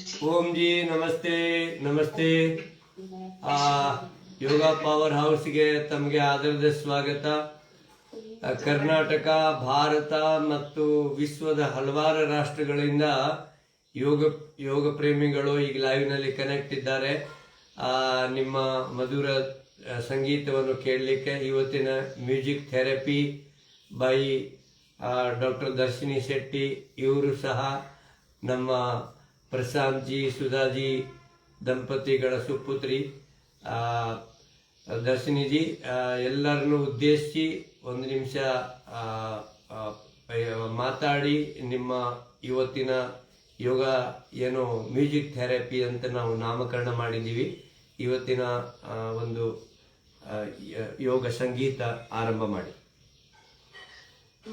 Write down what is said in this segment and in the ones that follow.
ಓಂ G ನಮಸ್ತೆ ನಮಸ್ತೆ. ಯೋಗ power ಹೌಸ್ಗೆ ತಮಗೆ ಆದರದ ಸ್ವಾಗತ. ಕರ್ನಾಟಕ, ಭಾರತ ಮತ್ತು ವಿಶ್ವದ ಹಲವಾರು ರಾಷ್ಟ್ರಗಳಿಂದ ಯೋಗ ಪ್ರೇಮಿಗಳು ಈಗ ಲೈವ್ನಲ್ಲಿ ಕನೆಕ್ಟ್ ಇದ್ದಾರೆ. ನಿಮ್ಮ ಮಧುರ ಸಂಗೀತವನ್ನು ಕೇಳಲಿಕ್ಕೆ ಇವತ್ತಿನ music therapy by doctor Darshini Shetty, ಇವರು ಸಹ ನಮ್ಮ ಪ್ರಶಾಂತ್ ಜಿ ಸುಧಾಜಿ ದಂಪತಿಗಳ ಸುಪುತ್ರಿ. ದರ್ಶಿನಿ ಜಿ ಎಲ್ಲರನ್ನು ಉದ್ದೇಶಿಸಿ ಒಂದು ನಿಮಿಷ ಮಾತಾಡಿ ನಿಮ್ಮ ಇವತ್ತಿನ ಯೋಗ ಏನು ಮ್ಯೂಸಿಕ್ ಥೆರಪಿ ಅಂತ ನಾವು ನಾಮಕರಣ ಮಾಡಿದ್ದೀವಿ. ಇವತ್ತಿನ ಒಂದು ಯೋಗ ಸಂಗೀತ ಆರಂಭ ಮಾಡಿ.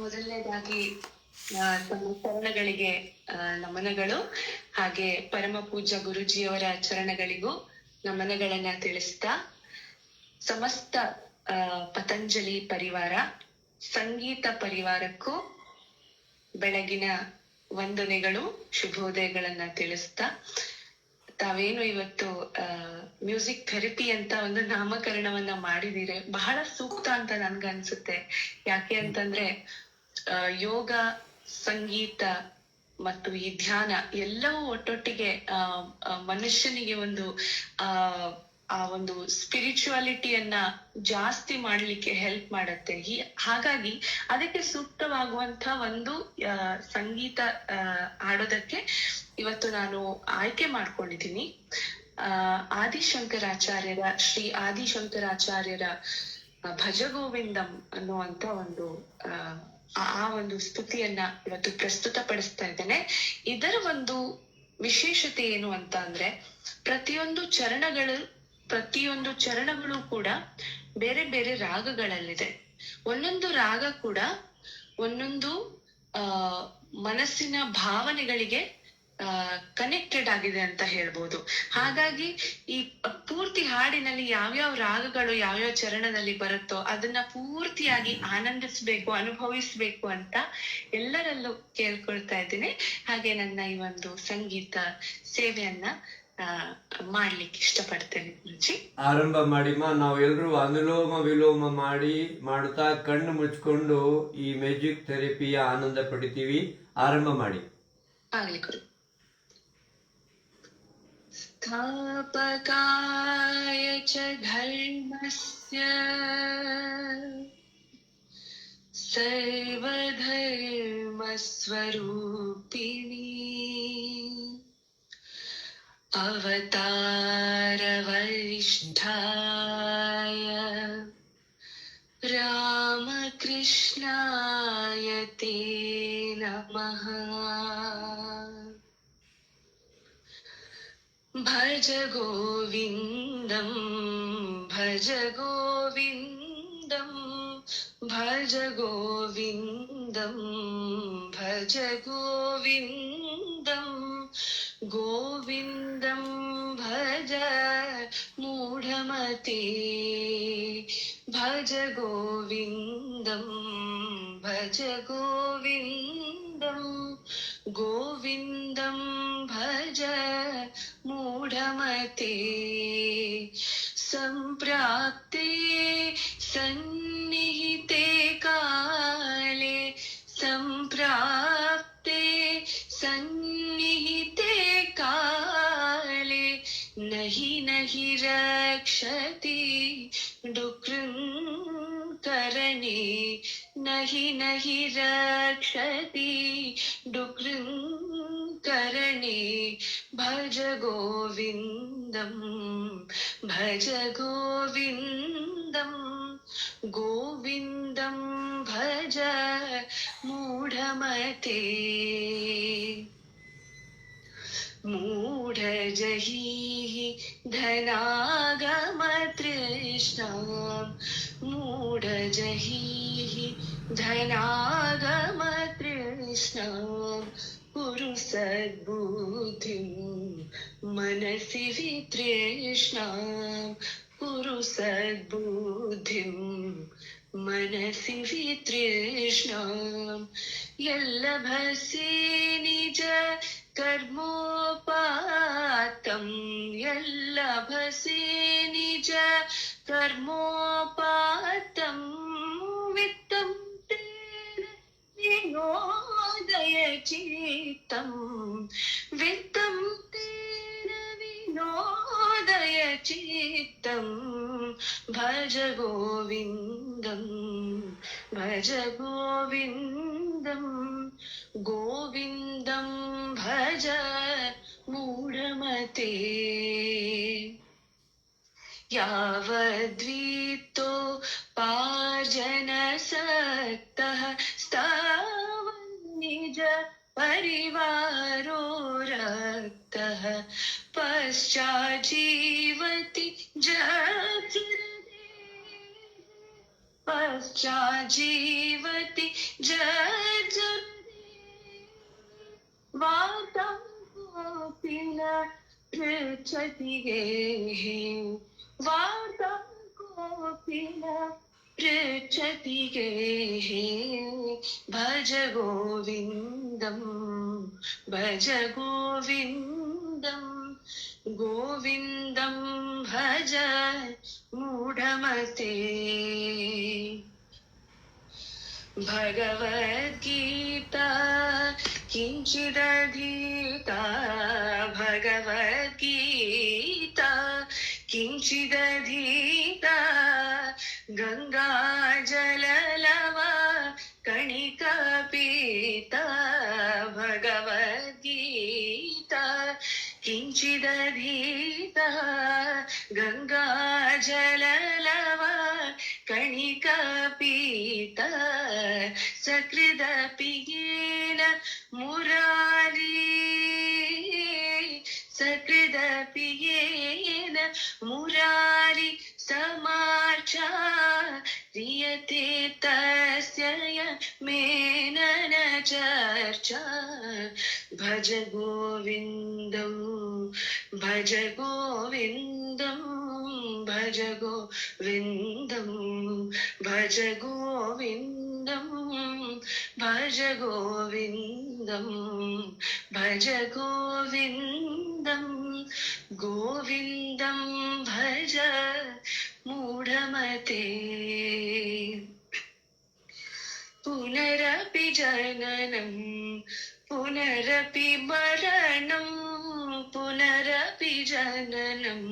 ಮೊದಲನೇದಾಗಿ ತಮ್ಮ ಚರಣಗಳಿಗೆ ನಮನಗಳು, ಹಾಗೆ ಪರಮ ಪೂಜ್ಯ ಗುರುಜಿಯವರ ಚರಣಗಳಿಗೂ ನಮನಗಳನ್ನ ತಿಳಿಸ್ತಾ, ಸಮಸ್ತ ಪತಂಜಲಿ ಪರಿವಾರ, ಸಂಗೀತ ಪರಿವಾರಕ್ಕೂ ಬೆಳಗಿನ ವಂದನೆಗಳು, ಶುಭೋದಯಗಳನ್ನ ತಿಳಿಸ್ತಾ, ತಾವೇನು ಇವತ್ತು ಮ್ಯೂಸಿಕ್ ಥೆರಪಿ ಅಂತ ಒಂದು ನಾಮಕರಣವನ್ನ ಮಾಡಿದೀರೆ, ಬಹಳ ಸೂಕ್ತ ಅಂತ ನನ್ಗನ್ಸುತ್ತೆ. ಯಾಕೆ ಅಂತಂದ್ರೆ ಯೋಗ, ಸಂಗೀತ ಮತ್ತು ಈ ಧ್ಯಾನ ಎಲ್ಲವೂ ಒಟ್ಟೊಟ್ಟಿಗೆ ಮನುಷ್ಯನಿಗೆ ಒಂದು ಆ ಒಂದು ಸ್ಪಿರಿಚುವಾಲಿಟಿಯನ್ನ ಜಾಸ್ತಿ ಮಾಡ್ಲಿಕ್ಕೆ ಹೆಲ್ಪ್ ಮಾಡತ್ತೆ. ಹಾಗಾಗಿ ಅದಕ್ಕೆ ಸೂಕ್ತವಾಗುವಂತ ಒಂದು ಸಂಗೀತ ಹಾಡೋದಕ್ಕೆ ಇವತ್ತು ನಾನು ಆಯ್ಕೆ ಮಾಡ್ಕೊಂಡಿದ್ದೀನಿ. ಶ್ರೀ ಆದಿಶಂಕರಾಚಾರ್ಯರ ಭಜಗೋವಿಂದಂ ಅನ್ನುವಂತ ಒಂದು ಆ ಒಂದು ಸ್ತುತಿಯನ್ನ ಇವತ್ತು ಪ್ರಸ್ತುತ ಪಡಿಸ್ತಾ ಇದ್ದೇನೆ. ಇದರ ಒಂದು ವಿಶೇಷತೆ ಏನು ಅಂತ ಅಂದ್ರೆ, ಪ್ರತಿಯೊಂದು ಚರಣಗಳು ಕೂಡ ಬೇರೆ ಬೇರೆ ರಾಗಗಳಲ್ಲಿದೆ. ಒಂದೊಂದು ರಾಗ ಕೂಡ ಒಂದೊಂದು ಮನಸ್ಸಿನ ಭಾವನೆಗಳಿಗೆ ಕನೆಕ್ಟೆಡ್ ಆಗಿದೆ ಅಂತ ಹೇಳ್ಬೋದು. ಹಾಗಾಗಿ ಈ ಪೂರ್ತಿ ಹಾಡಿನಲ್ಲಿ ಯಾವ್ಯಾವ ರಾಗಗಳು ಯಾವ್ಯಾವ ಚರಣದಲ್ಲಿ ಬರುತ್ತೋ ಅದನ್ನ ಪೂರ್ತಿಯಾಗಿ ಆನಂದಿಸ್ಬೇಕು, ಅನುಭವಿಸ್ಬೇಕು ಅಂತ ಎಲ್ಲರಲ್ಲೂ ಕೇಳ್ಕೊಳ್ತಾ ಇದ್ದೀನಿ. ಹಾಗೆ ನನ್ನ ಈ ಒಂದು ಸಂಗೀತ ಸೇವೆಯನ್ನ ಮಾಡ್ಲಿಕ್ಕೆ ಇಷ್ಟಪಡ್ತೇನೆ. ಗುರುಜಿ, ಆರಂಭ ಮಾಡಿಮ್ಮ. ನಾವೆಲ್ಲರೂ ಅನುಲೋಮ ವಿಲೋಮ ಮಾಡುತ್ತಾ ಕಣ್ಣು ಮುಚ್ಕೊಂಡು ಈ ಮ್ಯೂಸಿಕ್ ಥೆರಪಿಯ ಆನಂದ ಪಡಿತೀವಿ. ಆರಂಭ ಮಾಡಿ. ಆಗ್ಲಿ ಗುರು. ಸ್ಥಾಪಕಾಯ ಚ ಧರ್ಮಸ್ಯ ಸರ್ವಧರ್ಮಸ್ವರೂಪಿಣಿ ಅವತಾರ ವರಿಷ್ಠಾಯ ರಾಮಕೃಷ್ಣಾಯ ತೇ ನಮಃ. ಭಜ ಗೋವಿಂದಂ ಭಜ ಗೋವಿಂದಂ ಭಜ ಗೋವಿಂದಂ ಭಜ ಗೋವಿಂದಂ ಗೋವಿಂದಂ ಭಜ ಮೂಢಮತೆ. ಭಜ ಗೋವಿಂದಂ ಭಜ ಗೋವಿಂದಂ ಗೋವಿಂದಂ ಭಜ ಮೂಢಮತೆ. ಸಂಪ್ರಾಪ್ತೆ ಸನ್ನಿಹಿತೆ ಕಾಲೇ ಸಂಪ್ರಾಪ್ತೆ ಸನ್ನಿಹಿತೆ ಕಾಲೇ ನಹಿ ನಹಿ ರಕ್ಷತಿ ಡುಕೃಂಕರಣೆ ನಹಿ ನಹಿ ರಕ್ಷತಿ ಡುಕೃಂಕರಣೆ. ಭಜ ಗೋವಿಂದಂ ಭಜ ಗೋವಿಂದಂ ಗೋವಿಂದಂ ಭಜ ಮೂಢಮತೆ. ಮೂಢಜಹೀ ಧನಾಗಮ ತೃಷ್ಣಾಂ ಮೂಢಜಹೀ ಧನಾಗಮ ತೃಷ್ಣಾಂ ಕುರು ಸದ್ಬುದ್ಧಿಂ ಮನಸಿ ವಿತೃಷ್ಣಾಂ ಕುರು ಸದ್ಬುದ್ಧಿಂ ಮನಸಿ ವಿತೃಷ್ಣಾಂ. ಎಲ್ಲಭಸಿ ನಿಜ ಕರ್ಮೋಪಾಯ तं यल्लभसे निज कर्मोपातं वित्तं तेन विनोदय चित्तं वित्तं तेन विनोदय चित्तं भज गोविन्दं भज गोविन्दं गोविन्दं भज मूढमते यावद्वीतो पार्जनसक्तः स्तावन्निज परिवारो रक्तः पश्चाज्जीवति पश्चाज्जीवति वार्तां कोऽपि न पृच्छति गेः वार्तां कोऽपि न पृच्छति गेः भज गोविन्दं भज गोविन्दं गोविन्दं भज मूढमते भगवद्गीता किञ्चिदधीता भगवद्गीता किञ्चिदधीता गङ्गाजललवा कणिकापीता भगवद्गीता किञ्चिदधीता गङ्गाजललवा कणिकापीता सकृदपि येन मुरारी सकृदपि येन मुरारी समार्चा क्रियते तस्य मेनन चर्चा भज गोविन्दं भज गोविन्दं भज गोविन्दं भज गोविन्दं भज गोविन्दं भज गोविन्दं गोविन्दं भज मूढमते पुनरपि जननं पुनरपि मरणं पुनरपि जननं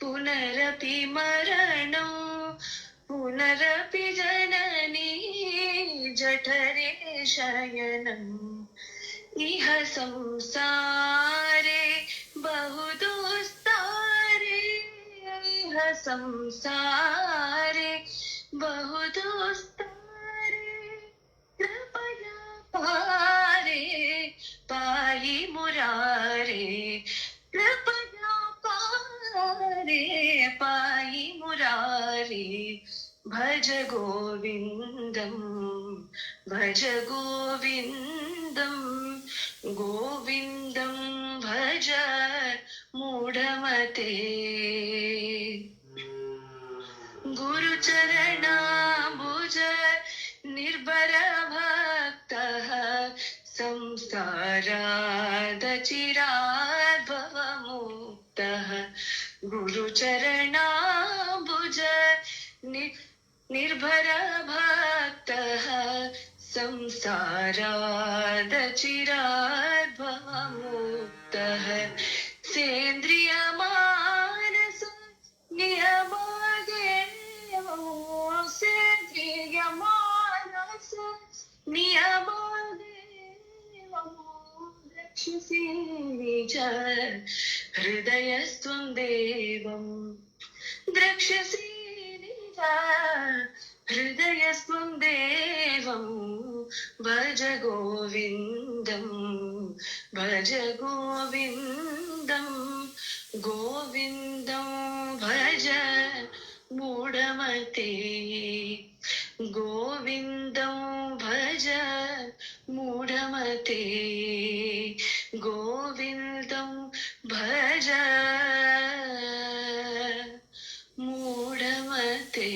पुनरपि मरणं पुनरपि जननी जठरे शयनम् इह संसारे बहुदुस्तारे इह संसारे बहुदुस्तारे कृपया पारे पाहि मुरारे कृपया पारे पाहि मुरारे भज गोविन्दं भज गोविन्दं गोविन्दं भज मूढमते गुरुचरणाम्बुज निर्भर भक्तः संसारादचिरात् भवमुक्तः गुरुचरणाम्बुज निर्भर भक्तः संसारादचिरात् भवमुक्तः सेन्द्रियमानस नियमादेवो सेन्द्रियमानस नियमादेवो रक्षसि निज हृदयस्त्वं देवं द्रक्ष्यसि निज हृदयस्त्वं देवं भज गोविन्दं भज गोविन्दं गोविन्दं भज मूढमते गोविन्दं भज मूढमते गोविन्दं भज मूढमते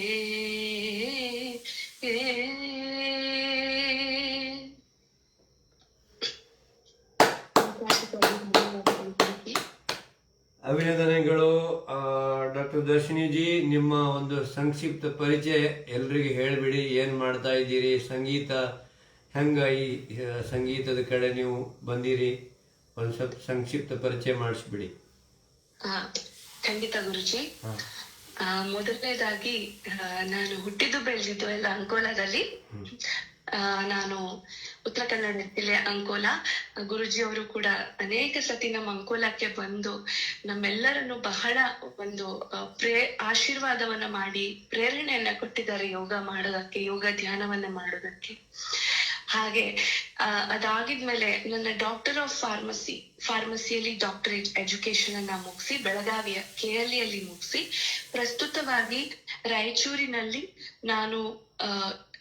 ಅಭಿನಂದನೆಗಳು ಡಾಕ್ಟರ್ ದರ್ಶಿನಿಜಿ. ನಿಮ್ಮ ಒಂದು ಸಂಕ್ಷಿಪ್ತ ಪರಿಚಯ ಎಲ್ರಿಗೂ ಹೇಳಿಬಿಡಿ. ಏನ್ ಮಾಡ್ತಾ ಇದ್ದೀರಿ, ಸಂಗೀತ ಹೆಂಗ, ಈ ಸಂಗೀತದ ಕಡೆ ನೀವು ಬಂದಿರಿ, ಒಂದು ಸ್ವಲ್ಪ ಸಂಕ್ಷಿಪ್ತ ಪರಿಚಯ ಮಾಡಿಸ್ಬಿಡಿ. ಖಂಡಿತ ಗುರುಜಿ. ಮೊದಲನೇದಾಗಿ ನಾನು ಹುಟ್ಟಿದ್ದು ಬೆಳೆದಿದ್ದು ಎಲ್ಲ ಅಂಕೋಲಾದಲ್ಲಿ. ನಾನು ಉತ್ತರ ಕನ್ನಡ ಜಿಲ್ಲೆ ಅಂಕೋಲಾ. ಗುರುಜಿ ಅವರು ಕೂಡ ಅನೇಕ ಸತಿ ನಮ್ಮ ಅಂಕೋಲಕ್ಕೆ ಬಂದು ನಮ್ಮೆಲ್ಲರನ್ನು ಬಹಳ ಒಂದು ಆಶೀರ್ವಾದವನ್ನ ಮಾಡಿ ಪ್ರೇರಣೆಯನ್ನ ಕೊಟ್ಟಿದ್ದಾರೆ ಯೋಗ ಮಾಡೋದಕ್ಕೆ, ಯೋಗ ಧ್ಯಾನವನ್ನ ಮಾಡೋದಕ್ಕೆ. ಹಾಗೆ ಅದಾಗಿದ್ಮೇಲೆ ನನ್ನ ಡಾಕ್ಟರ್ ಆಫ್ ಫಾರ್ಮಸಿಯಲ್ಲಿ ಡಾಕ್ಟರೇಟ್ ಎಜುಕೇಶನ್ ಅನ್ನ ಮುಗಿಸಿ ಬೆಳಗಾವಿಯ KLE ಅಲ್ಲಿ ಮುಗಿಸಿ ಪ್ರಸ್ತುತವಾಗಿ ರಾಯಚೂರಿನಲ್ಲಿ ನಾನು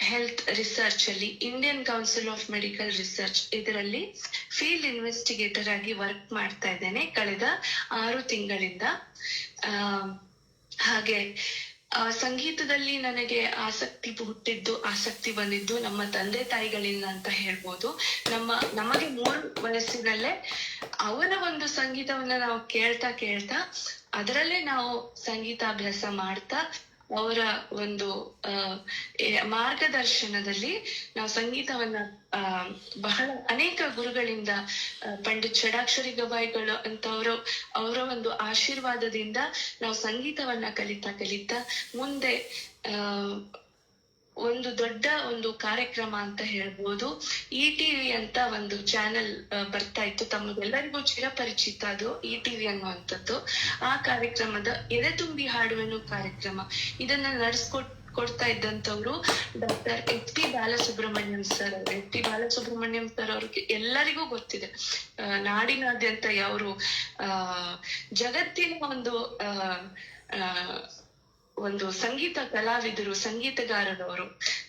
ಹೆಲ್ತ್ ರಿಸರ್ಚ್ ಅಲ್ಲಿ Indian council of medical research ಇದರಲ್ಲಿ ಫೀಲ್ಡ್ ಇನ್ವೆಸ್ಟಿಗೇಟರ್ ಆಗಿ ವರ್ಕ್ ಮಾಡ್ತಾ ಇದ್ದೇನೆ ಕಳೆದ 6 ತಿಂಗಳಿಂದ. ಹಾಗೆ ಸಂಗೀತದಲ್ಲಿ ನನಗೆ ಆಸಕ್ತಿ ಬಂದಿದ್ದು ನಮ್ಮ ತಂದೆ ತಾಯಿಗಳಿಂದ ಅಂತ ಹೇಳ್ಬೋದು. ನಮಗೆ 3 ವಯಸ್ಸಿನಲ್ಲೇ ಅವರ ಒಂದು ಸಂಗೀತವನ್ನ ನಾವು ಕೇಳ್ತಾ ಅದರಲ್ಲೇ ನಾವು ಸಂಗೀತಾಭ್ಯಾಸ ಮಾಡ್ತಾ ಅವರ ಒಂದು ಮಾರ್ಗದರ್ಶನದಲ್ಲಿ ನಾವು ಸಂಗೀತವನ್ನ ಬಹಳ ಅನೇಕ ಗುರುಗಳಿಂದ ಪಂಡಿತ್ ಷಡಾಕ್ಷರಿ ಗವಾಯಿಗಳು ಅಂತ ಅವರ ಒಂದು ಆಶೀರ್ವಾದದಿಂದ ನಾವು ಸಂಗೀತವನ್ನ ಕಲಿತಾ ಮುಂದೆ ಒಂದು ದೊಡ್ಡ ಒಂದು ಕಾರ್ಯಕ್ರಮ ಅಂತ ಹೇಳ್ಬೋದು. ETV ಅಂತ ಒಂದು ಚಾನೆಲ್ ಬರ್ತಾ ಇತ್ತು, ತಮಗೆಲ್ಲರಿಗೂ ಚಿರಪರಿಚಿತ ಅದು ETV ಅನ್ನುವಂಥದ್ದು. ಆ ಕಾರ್ಯಕ್ರಮದ ಎದೆ ತುಂಬಿ ಹಾಡುವೆನು ಕಾರ್ಯಕ್ರಮ ಇದನ್ನ ಕೊಡ್ತಾ ಇದ್ದಂಥವ್ರು doctor SP Balasubrahmanyam sir. SP Balasubrahmanyam sir ಅವ್ರಿಗೆ ಎಲ್ಲರಿಗೂ ಗೊತ್ತಿದೆ, ನಾಡಿನಾದ್ಯಂತ ಅವರು ಜಗತ್ತಿನ ಒಂದು ಸಂಗೀತ ಕಲಾವಿದರು, ಸಂಗೀತಗಾರರವರು.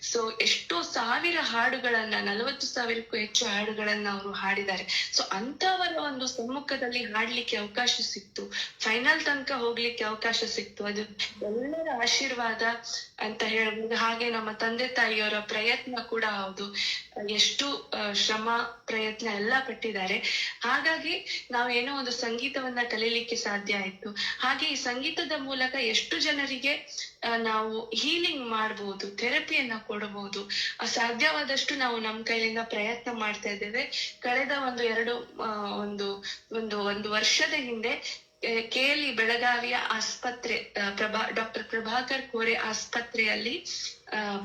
ಸೊ ಎಷ್ಟೋ ಸಾವಿರ ಹಾಡುಗಳನ್ನ, 40,000ಕ್ಕೂ ಹೆಚ್ಚು ಹಾಡುಗಳನ್ನ ಅವರು ಹಾಡಿದ್ದಾರೆ. ಸೊ ಅಂತವರ ಒಂದು ಸಮ್ಮುಖದಲ್ಲಿ ಹಾಡ್ಲಿಕ್ಕೆ ಅವಕಾಶ ಸಿಕ್ತು, ಫೈನಲ್ ತನಕ ಹೋಗ್ಲಿಕ್ಕೆ ಅವಕಾಶ ಸಿಕ್ತು. ಅದು ಎಲ್ಲರ ಆಶೀರ್ವಾದ ಅಂತ ಹೇಳ್ಬೋದು. ಹಾಗೆ ನಮ್ಮ ತಂದೆ ತಾಯಿಯವರ ಪ್ರಯತ್ನ ಕೂಡ ಹೌದು, ಎಷ್ಟು ಶ್ರಮ ಪ್ರಯತ್ನ ಎಲ್ಲ ಪಟ್ಟಿದ್ದಾರೆ. ಹಾಗಾಗಿ ನಾವೇನೋ ಒಂದು ಸಂಗೀತವನ್ನ ಕಲೀಲಿಕ್ಕೆ ಸಾಧ್ಯ ಆಯ್ತು. ಹಾಗೆ ಈ ಸಂಗೀತದ ಮೂಲಕ ಎಷ್ಟು ಜನರಿಗೆ ನಾವು ಹೀಲಿಂಗ್ ಮಾಡ್ಬೋದು, ಥೆರಪಿಯನ್ನ ಕೊಡಬಹುದು. ಸಾಧ್ಯವಾದಷ್ಟು ನಾವು ನಮ್ಮ ಕೈಲಿಂದ ಪ್ರಯತ್ನ ಮಾಡ್ತಾ ಇದ್ದೇವೆ. ಕಳೆದ ಒಂದು ವರ್ಷದ ಹಿಂದೆ KLE ಬೆಳಗಾವಿಯ ಆಸ್ಪತ್ರೆ ಡಾಕ್ಟರ್ ಪ್ರಭಾಕರ್ ಕೋರೆ ಆಸ್ಪತ್ರೆಯಲ್ಲಿ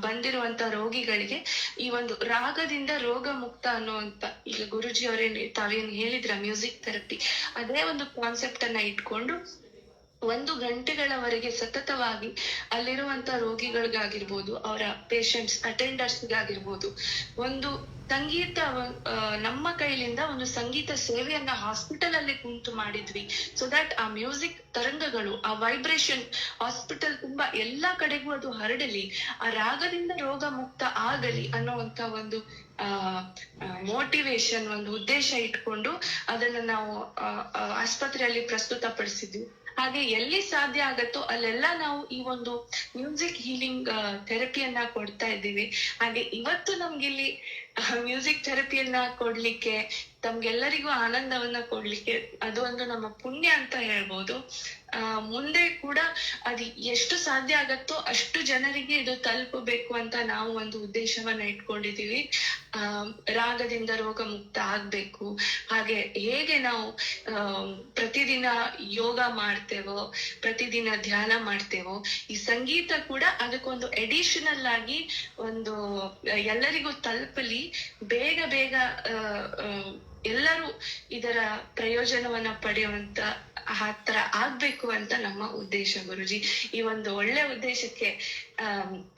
ಬಂದಿರುವಂತ ರೋಗಿಗಳಿಗೆ ಈ ಒಂದು ರಾಗದಿಂದ ರೋಗ ಮುಕ್ತ ಅನ್ನುವಂತ, ಈಗ ಗುರುಜಿ ಅವರೇ ತಾವೇನು ಹೇಳಿದ್ರ ಮ್ಯೂಸಿಕ್ ಥೆರಪಿ, ಅದೇ ಒಂದು ಕಾನ್ಸೆಪ್ಟ್ ಅನ್ನ ಇಟ್ಕೊಂಡು 1 ಗಂಟೆಗಳವರೆಗೆ ಸತತವಾಗಿ ಅಲ್ಲಿರುವಂತ ರೋಗಿಗಳಿಗಾಗಿರ್ಬೋದು, ಅವರ ಪೇಷಂಟ್ಸ್ ಅಟೆಂಡರ್ಸ್ಗಾಗಿರ್ಬೋದು, ಒಂದು ಸಂಗೀತ ನಮ್ಮ ಕೈಲಿಂದ ಒಂದು ಸಂಗೀತ ಸೇವೆಯನ್ನ ಹಾಸ್ಪಿಟಲ್ ಅಲ್ಲಿ ಕುಂತು ಮಾಡಿದ್ವಿ. ಸೊ ದಟ್ ಆ ಮ್ಯೂಸಿಕ್ ತರಂಗಗಳು, ಆ ವೈಬ್ರೇಷನ್ ಹಾಸ್ಪಿಟಲ್ ತುಂಬಾ ಎಲ್ಲಾ ಕಡೆಗೂ ಅದು ಹರಡಲಿ, ಆ ರಾಗದಿಂದ ರೋಗ ಮುಕ್ತ ಆಗಲಿ ಅನ್ನುವಂತ ಒಂದು ಮೋಟಿವೇಶನ್, ಒಂದು ಉದ್ದೇಶ ಇಟ್ಕೊಂಡು ಅದನ್ನ ನಾವು ಆಸ್ಪತ್ರೆಯಲ್ಲಿ ಪ್ರಸ್ತುತಪಡಿಸಿದ್ವಿ. ಹಾಗೆ ಎಲ್ಲಿ ಸಾಧ್ಯ ಆಗತ್ತೋ ಅಲ್ಲೆಲ್ಲ ನಾವು ಈ ಒಂದು ಮ್ಯೂಸಿಕ್ ಹೀಲಿಂಗ್ ಥೆರಪಿಯನ್ನ ಕೊಡ್ತಾ ಇದ್ದೀವಿ. ಹಾಗೆ ಇವತ್ತು ನಮ್ಗಿಲ್ಲಿ ಮ್ಯೂಸಿಕ್ ಥೆರಪಿಯನ್ನ ಕೊಡ್ಲಿಕ್ಕೆ, ತಮ್ಗೆಲ್ಲರಿಗೂ ಆನಂದವನ್ನ ಕೊಡ್ಲಿಕ್ಕೆ ಅದು ಒಂದು ನಮ್ಮ ಪುಣ್ಯ ಅಂತ ಹೇಳ್ಬೋದು. ಮುಂದೆ ಕೂಡ ಅದು ಎಷ್ಟು ಸಾಧ್ಯ ಆಗತ್ತೋ ಅಷ್ಟು ಜನರಿಗೆ ಇದು ತಲುಪಬೇಕು ಅಂತ ನಾವು ಒಂದು ಉದ್ದೇಶವನ್ನ ಇಟ್ಕೊಂಡಿದೀವಿ. ರಾಗದಿಂದ ರೋಗ ಮುಕ್ತ ಆಗ್ಬೇಕು. ಹಾಗೆ ಹೇಗೆ ನಾವು ಪ್ರತಿದಿನ ಯೋಗ ಮಾಡ್ತೇವೋ, ಪ್ರತಿದಿನ ಧ್ಯಾನ ಮಾಡ್ತೇವೋ, ಈ ಸಂಗೀತ ಕೂಡ ಅದಕ್ಕೊಂದು ಎಡಿಷನಲ್ ಆಗಿ ಒಂದು ಎಲ್ಲರಿಗೂ ತಲುಪಲಿ, ಬೇಗ ಎಲ್ಲರೂ ಇದರ ಪ್ರಯೋಜನವನ್ನ ಪಡೆಯುವಂತ ತರ ಆಗ್ಬೇಕು ಅಂತ ನಮ್ಮ ಉದ್ದೇಶ ಗುರುಜಿ. ಈ ಒಂದು ಒಳ್ಳೆ ಉದ್ದೇಶಕ್ಕೆ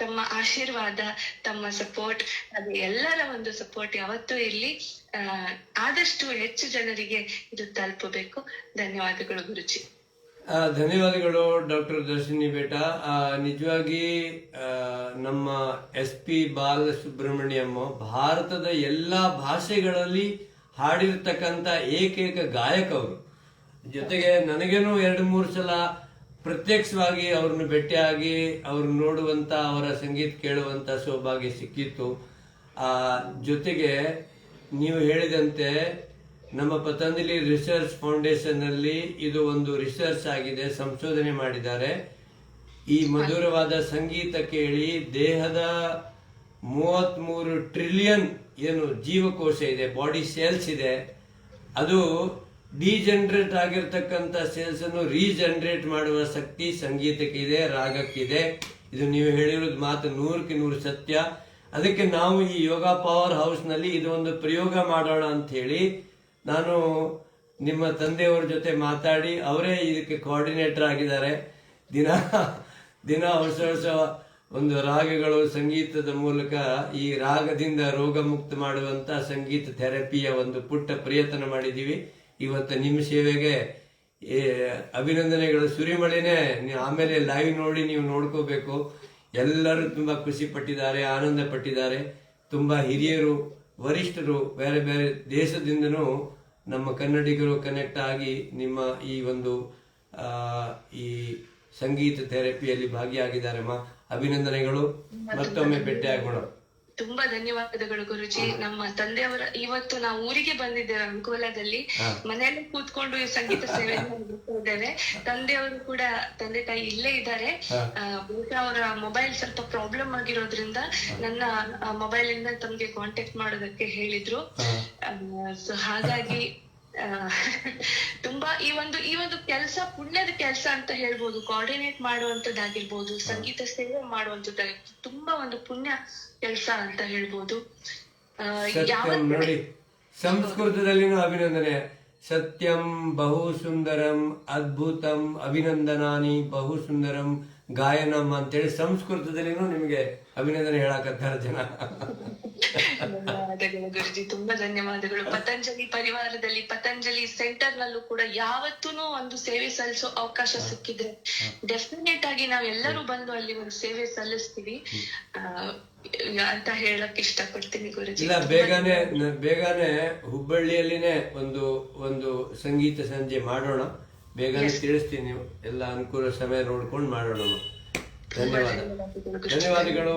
ತಮ್ಮ ಆಶೀರ್ವಾದ, ತಮ್ಮ ಸಪೋರ್ಟ್, ಅದು ಎಲ್ಲರ ಒಂದು ಸಪೋರ್ಟ್ ಯಾವತ್ತೂ ಇರ್ಲಿ. ಆದಷ್ಟು ಹೆಚ್ಚು ಜನರಿಗೆ ಇದು ತಲುಪಬೇಕು. ಧನ್ಯವಾದಗಳು ಗುರುಜಿ. ಧನ್ಯವಾದಗಳು ಡಾಕ್ಟರ್ ದರ್ಶಿನಿ ಬೇಟ. ನಿಜವಾಗಿ ನಮ್ಮ SP ಬಾಲಸುಬ್ರಹ್ಮಣ್ಯಂ ಭಾರತದ ಎಲ್ಲಾ ಭಾಷೆಗಳಲ್ಲಿ ಹಾಡಿರ್ತಕ್ಕಂಥ ಏಕೈಕ ಗಾಯಕ ಅವರು. ಜೊತೆಗೆ ನನಗೇನು 2-3 ಸಲ ಪ್ರತ್ಯಕ್ಷವಾಗಿ ಅವ್ರನ್ನ ಭೇಟಿಯಾಗಿ ಅವ್ರನ್ನ ನೋಡುವಂತ, ಅವರ ಸಂಗೀತ ಕೇಳುವಂತ ಸೌಭಾಗ್ಯ ಸಿಕ್ಕಿತ್ತು. ಜೊತೆಗೆ ನೀವು ಹೇಳಿದಂತೆ ನಮ್ಮ ಪತಂಜಲಿ ರಿಸರ್ಚ್ ಫೌಂಡೇಶನ್ ಅಲ್ಲಿ ಇದು ಒಂದು ರಿಸರ್ಚ್ ಆಗಿದೆ, ಸಂಶೋಧನೆ ಮಾಡಿದ್ದಾರೆ. ಈ ಮಧುರವಾದ ಸಂಗೀತ ಕೇಳಿ ದೇಹದ 33 ಟ್ರಿಲಿಯನ್ ಏನು ಜೀವಕೋಶ ಇದೆ, ಬಾಡಿ ಸೆಲ್ಸ್ ಇದೆ, ಅದು ಡಿಜನರೇಟ್ ಆಗಿರ್ತಕ್ಕಂಥ ಸೆಲ್ಸ್ ಅನ್ನು ರೀಜನರೇಟ್ ಮಾಡುವ ಶಕ್ತಿ ಸಂಗೀತಕ್ಕೆ ಇದೆ, ರಾಗಕ್ಕಿದೆ. ಇದು ನೀವು ಹೇಳಿರೋದು ಮಾತು 100% ಸತ್ಯ. ಅದಕ್ಕೆ ನಾವು ಈ ಯೋಗ ಪವರ್ ಹೌಸ್ ನಲ್ಲಿ ಇದು ಒಂದು ಪ್ರಯೋಗ ಮಾಡೋಣ ಅಂತ ಹೇಳಿ ನಾನು ನಿಮ್ಮ ತಂದೆಯವರ ಜೊತೆ ಮಾತಾಡಿ, ಅವರೇ ಇದಕ್ಕೆ ಕೋಆರ್ಡಿನೇಟರ್ ಆಗಿದ್ದಾರೆ. ದಿನ ಹೊಸ ಒಂದು ರಾಗಗಳು ಸಂಗೀತದ ಮೂಲಕ ಈ ರಾಗದಿಂದ ರೋಗ ಮುಕ್ತ ಮಾಡುವಂತ ಸಂಗೀತ ಥೆರಪಿಯ ಒಂದು ಪುಟ್ಟ ಪ್ರಯತ್ನ ಮಾಡಿದ್ದೀವಿ. ಇವತ್ತು ನಿಮ್ಮ ಸೇವೆಗೆ ಅಭಿನಂದನೆಗಳು, ಸುರಿಮಳೆನೆ. ಆಮೇಲೆ ಲೈವ್ ನೋಡಿ ನೀವು ನೋಡ್ಕೋಬೇಕು. ಎಲ್ಲರೂ ತುಂಬಾ ಖುಷಿ ಪಟ್ಟಿದ್ದಾರೆ, ಆನಂದ ಪಟ್ಟಿದ್ದಾರೆ. ತುಂಬಾ ಹಿರಿಯರು, ವರಿಷ್ಠರು, ಬೇರೆ ಬೇರೆ ದೇಶದಿಂದನೂ ನಮ್ಮ ಕನ್ನಡಿಗರು ಕನೆಕ್ಟ್ ಆಗಿ ನಿಮ್ಮ ಈ ಒಂದು ಈ ಸಂಗೀತ ಥೆರಪಿಯಲ್ಲಿ ಭಾಗಿಯಾಗಿದ್ದಾರಮ್ಮ. ಅಭಿನಂದನೆಗಳು. ಮತ್ತೊಮ್ಮೆ ಭೇಟಿ ಆಗೋಣ. ತುಂಬಾ ಧನ್ಯವಾದಗಳು ಗುರುಜಿ. ನಮ್ಮ ತಂದೆಯವರ ಇವತ್ತು ನಾವು ಊರಿಗೆ ಬಂದಿದ್ದೇವೆ ಅಂಕೋಲಾದಲ್ಲಿ. ಮನೆಯಲ್ಲೇ ಕೂತ್ಕೊಂಡು ಈ ಸಂಗೀತ ಸೇವೆಯನ್ನು ಮಾಡ್ತಾ ಇದ್ದೇವೆ. ತಂದೆಯವರು ಕೂಡ, ತಂದೆ ತಾಯಿ ಇಲ್ಲೇ ಇದ್ದಾರೆ. ಬಹುಶಃ ಅವರ ಮೊಬೈಲ್ ಸ್ವಲ್ಪ ಪ್ರಾಬ್ಲಮ್ ಆಗಿರೋದ್ರಿಂದ ನನ್ನ ಮೊಬೈಲ್ ಇಂದ ತಮ್ಗೆ ಕಾಂಟ್ಯಾಕ್ಟ್ ಮಾಡೋದಕ್ಕೆ ಹೇಳಿದ್ರು. ಸೊ ಹಾಗಾಗಿ ತುಂಬಾ ಈ ಒಂದು ಕೆಲಸ ಪುಣ್ಯದ ಕೆಲಸ ಅಂತ ಹೇಳ್ಬೋದು. ಕೋಆರ್ಡಿನೇಟ್ ಮಾಡುವಂತದ್ದಾಗಿರ್ಬೋದು, ಸಂಗೀತ ಸೇವೆ ಮಾಡುವಂತದ್ದಾಗಿರ್ಬೋದು, ತುಂಬಾ ಒಂದು ಪುಣ್ಯ ಕೆಲಸ ಅಂತ ಹೇಳ್ಬೋದು. ನೋಡಿ, ಸಂಸ್ಕೃತದಲ್ಲಿನೂ ಅಭಿನಂದನೆ. ಸತ್ಯಂ ಬಹು ಸುಂದರಂ ಅದ್ಭುತಂ ಅಭಿನಂದನಾನಿ ಬಹು ಸುಂದರಂ ಗಾಯನಂ ಅಂತೇಳಿ ಸಂಸ್ಕೃತದಲ್ಲಿನೂ ನಿಮಗೆ ಅಭಿನಂದನೆ ಹೇಳಕತ್ತಾರ ಜನ. ಧನ್ಯವಾದಗಳು ಗುರುಜಿ, ತುಂಬಾ ಧನ್ಯವಾದಗಳು. ಪತಂಜಲಿ ಪರಿವಾರದಲ್ಲಿ, ಪತಂಜಲಿ ಸೆಂಟರ್ ನಲ್ಲೂ ಕೂಡ ಯಾವತ್ತೂ ಒಂದು ಸೇವೆ ಸಲ್ಲಿಸೋ ಅವಕಾಶ ಸಿಕ್ಕಿದ್ರೆ ಡೆಫಿನೆಟ್ ಆಗಿ ನಾವೆಲ್ಲರೂ ಬಂದು ಅಲ್ಲಿ ಒಂದು ಸೇವೆ ಸಲ್ಲಿಸ್ತೀವಿ ಅಂತ ಹೇಳಕ್ ಇಷ್ಟಪಡ್ತೀನಿ ಗುರುಜಿ. ಇಲ್ಲ, ಬೇಗನೆ ಹುಬ್ಬಳ್ಳಿಯಲ್ಲಿನೇ ಒಂದು ಸಂಗೀತ ಸಂಜೆ ಮಾಡೋಣ. ಬೇಗನೆ ತಿಳಿಸ್ತೀನಿ. ನೀವು ಎಲ್ಲ ಅನುಕೂಲ ಸಮಯ ನೋಡ್ಕೊಂಡು ಮಾಡೋಣ. ಧನ್ಯವಾದಗಳು.